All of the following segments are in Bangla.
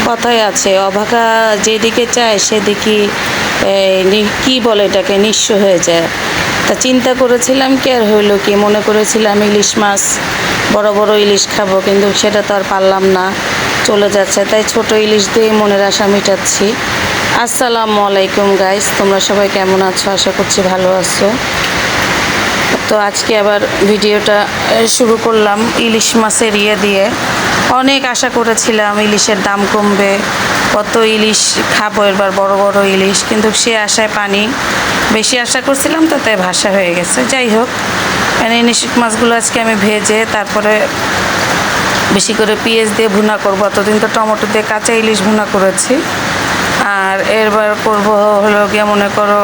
কথায় আছে অভাগা যেদিকে চায় সেদিকে কি বলে এটাকে নিঃস্ব হয়ে যায়। তা চিন্তা করেছিলাম কি আর হইলো কি, মনে করেছিলাম ইলিশ মাছ বড় বড় ইলিশ খাবো, কিন্তু সেটা তো আর পারলাম না, চলে যাচ্ছে। তাই ছোট ইলিশ দিয়ে মনের আশা মিটাচ্ছি। আসসালামু আলাইকুম গাইস, তোমরা সবাই কেমন আছো? আশা করছি ভালো আছো। তো আজকে আবার ভিডিওটা শুরু করলাম ইলিশ মাছের দিয়ে। অনেক আশা করেছিলাম ইলিশের দাম কমবে, কত ইলিশ খাবো এবার, বড় বড় ইলিশ, কিন্তু সে আশায় পানি। বেশি আশা করছিলাম তাতে ভাষা হয়ে গেছে। যাই হোক, ইলিশ মাছগুলো আজকে আমি ভেজে তারপরে বেশি করে পেঁয়াজ দিয়ে ভুনা করবো। এতদিন তো টমেটো দিয়ে কাঁচা ইলিশ ভুনা করেছি, আর এরবার করব হলো গিয়ে মনে করো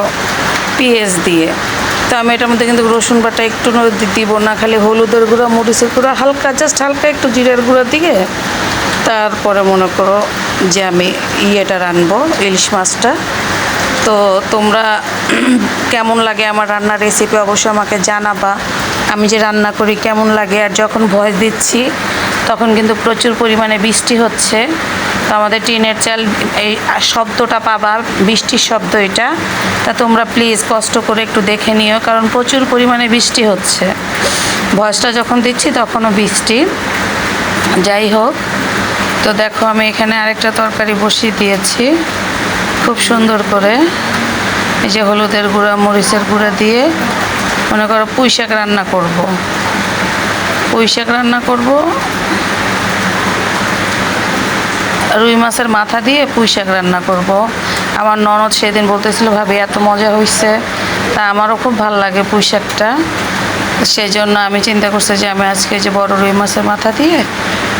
পেঁয়াজ দিয়ে। তো আমি এটার মধ্যে কিন্তু রসুন বাটা একটু দিব না, খালি হলুদের গুঁড়া, মরিচের গুঁড়া, হালকা জাস্ট হালকা একটু জিরের গুঁড়া দিয়ে তারপরে মনে করো যে আমি ইয়েটা রানবো, ইলিশ মাছটা। তো তোমরা কেমন লাগে আমার রান্নার রেসিপি অবশ্যই আমাকে জানাবা। আমি যে রান্না করি কেমন লাগে। আর যখন ভয়েস দিচ্ছি তখন কিন্তু প্রচুর পরিমাণে বৃষ্টি হচ্ছে। তো আমাদের টিনের চাল এই শব্দটা পাবা, বৃষ্টির শব্দ এটা। তা তোমরা প্লিজ কষ্ট করে একটু দেখে নিও, কারণ প্রচুর পরিমাণে বৃষ্টি হচ্ছে। ভয়েসটা যখন দিচ্ছি তখনও বৃষ্টি। যাই হোক, তো দেখো আমি এখানে আরেকটা তরকারি বসিয়ে দিয়েছি খুব সুন্দর করে। এই যে হলুদের গুঁড়া, মরিচের গুঁড়া দিয়ে মনে করো পুঁই শাক রান্না করব। পুঁই শাক রান্না করব, রুই মাছের মাথা দিয়ে পুঁই শাক রান্না করব। আমার ননদ সেদিন বলতেছিল ভাবি এত মজা হয়েছে, তা আমারও খুব ভালো লাগে পুঁই শাকটা। সেই জন্য আমি চিন্তা করছি যে আমি আজকে যে বড় রুই মাছের মাথা দিয়ে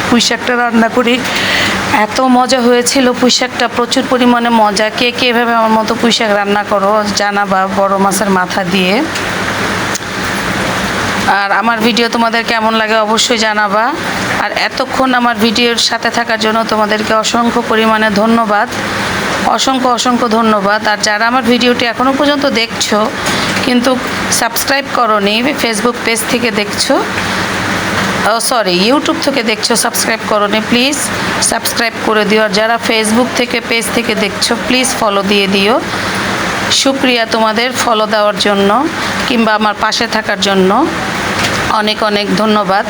পুঁই শাকটা রান্না করি। এত মজা হয়েছিল পুঁই শাকটা, প্রচুর পরিমাণে মজা। কে কে এভাবে আমার মতো পুঁই শাক রান্না করো জানাবা, বড় মাছের মাথা দিয়ে। আর আমার ভিডিও তোমাদের কেমন লাগে অবশ্যই জানাবা। আর এতক্ষণ আমার ভিডিওর সাথে থাকার জন্য তোমাদেরকে অসংখ্য পরিমাণে ধন্যবাদ, অসংখ্য ধন্যবাদ। আর যারা আমার ভিডিওটি এখনও পর্যন্ত দেখছো কিন্তু সাবস্ক্রাইব করোনি, ফেসবুক পেজ থেকে দেখছো, ইউটিউব থেকে দেখছো, সাবস্ক্রাইব করোনি, প্লিজ সাবস্ক্রাইব করে দিও। আর যারা ফেসবুক থেকে পেজ থেকে দেখছো প্লিজ ফলো দিয়ে দিও। শুক্রিয়া তোমাদের ফলো দেওয়ার জন্য কিংবা আমার পাশে থাকার জন্য, অনেক অনেক ধন্যবাদ।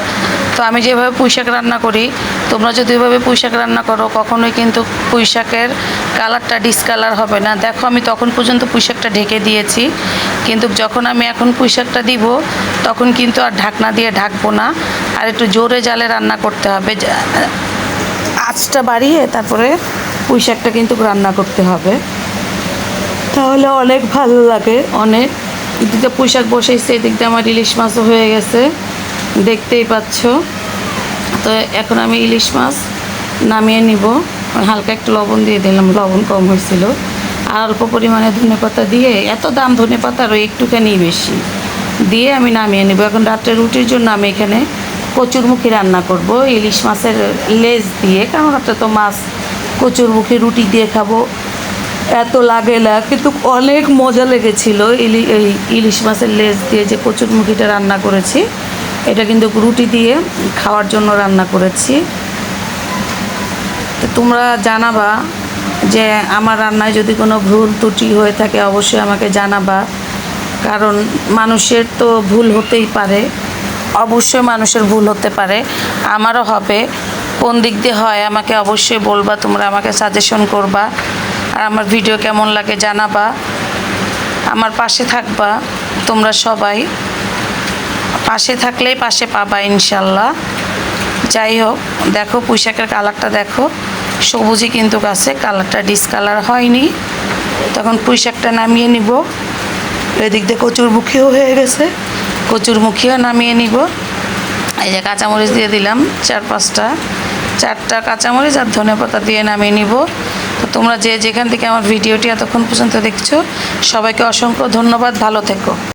তো আমি যেভাবে পুঁই শাক রান্না করি, তোমরা যদি ওইভাবে পুঁই শাক রান্না করো কখনোই কিন্তু পুঁই শাকের কালারটা ডিসকালার হবে না। দেখো আমি তখন পর্যন্ত পুঁই শাকটা ঢেকে দিয়েছি, কিন্তু যখন আমি এখন পুঁই শাকটা দিব তখন কিন্তু আর ঢাকনা দিয়ে ঢাকবো না, আর একটু জোরে জালে রান্না করতে হবে। আঁচটা বাড়িয়ে তারপরে পুঁই শাকটা কিন্তু রান্না করতে হবে, তাহলে অনেক ভালো লাগে। অনেক এদিকে পুঁই শাক বসেছে, এদিকটা আমার ইলিশ মাছও হয়ে গেছে, দেখতেই পাচ্ছ। তো এখন আমি ইলিশ মাছ নামিয়ে নিব। হালকা একটু লবণ দিয়ে দিলাম, লবণ কম হয়েছিল। আর অল্প পরিমাণে ধনেপাতা দিয়ে, এত দাম ধনেপাতার ওই একটুখানি বেশি দিয়ে আমি নামিয়ে নেব। এখন রাত্রে রুটির জন্য আমি এখানে কচুরমুখী রান্না করব ইলিশ মাছের লেজ দিয়ে, কারণ রাত্রে তো মাছ কচুরমুখী রুটি দিয়ে খাবো, এত লাগে না, কিন্তু অনেক মজা লেগেছিল। এই ইলিশ মাছের লেজ দিয়ে যে কচুরমুখীটা রান্না করেছি, এটা কিন্তু রুটি দিয়ে খাওয়ার জন্য রান্না করেছি। তো তোমরা জানাবা যে আমার রান্নায় যদি কোনো ভুল ত্রুটি হয়ে থাকে অবশ্যই আমাকে জানাবা, কারণ মানুষের তো ভুল হতেই পারে, অবশ্যই মানুষের ভুল হতে পারে, আমারও হবে। কোন দিক দিয়ে হয় আমাকে অবশ্যই বলবা, তোমরা আমাকে সাজেশন করবা। আর আমার ভিডিও কেমন লাগে জানাবা, আমার পাশে থাকবা। তোমরা সবাই পাশে থাকলেই পাশে পাবা ইনশাল্লাহ। যাই হোক, দেখো পুঁই শাকের কালারটা দেখো, সবুজই কিন্তু আছে, কালারটা ডিসকালার হয়নি। তখন পুঁই শাকটা নামিয়ে নিব। এদিক দিয়ে কচুরমুখীও হয়ে গেছে, কচুরমুখীও নামিয়ে নিব। এই যে কাঁচামরিচ দিয়ে দিলাম চারটা কাঁচামরিচ আর ধনেপাতা দিয়ে নামিয়ে নিব। তো তোমরা যে যেখান থেকে আমার ভিডিওটি এতক্ষণ পর্যন্ত দেখছো সবাইকে অসংখ্য ধন্যবাদ, ভালো থেকো।